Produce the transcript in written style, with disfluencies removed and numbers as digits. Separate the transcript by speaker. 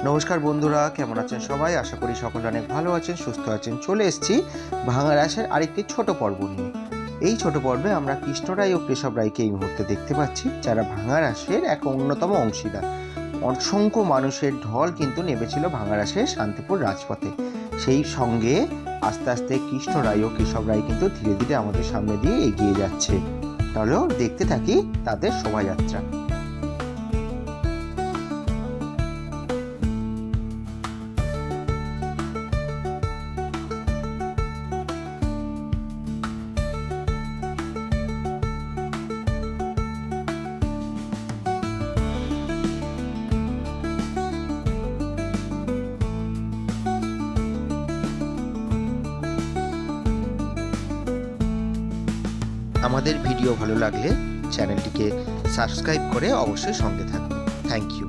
Speaker 1: নমস্কার বন্ধুরা, কেমন আছেন সবাই? আশা করি সকলে অনেক ভালো আছেন, সুস্থ আছেন। চলে এসেছি ভাঙা রাসের আরেকটি ছোট পর্ব নিয়ে। এই ছোট পর্বে আমরা কৃষ্ণরায় ও কেশব রায়কে এই মুহূর্তে দেখতে পাচ্ছি, যারা ভাঙা রাসের এক অন্যতম অংশীদার। অসংখ্য মানুষের ঢল কিন্তু নেমেছিল ভাঙা রাসের শান্তিপুর রাজপথে। সেই সঙ্গে আস্তে আস্তে কৃষ্ণরায় ও কেশব রায় কিন্তু ধীরে ধীরে আমাদের সামনে দিয়ে এগিয়ে যাচ্ছে। তাহলেও দেখতে থাকি তাদের শোভাযাত্রা। আমাদের ভিডিও ভালো লাগলে চ্যানেলটিকে সাবস্ক্রাইব করে অবশ্যই সঙ্গে থাকবেন। Thank you.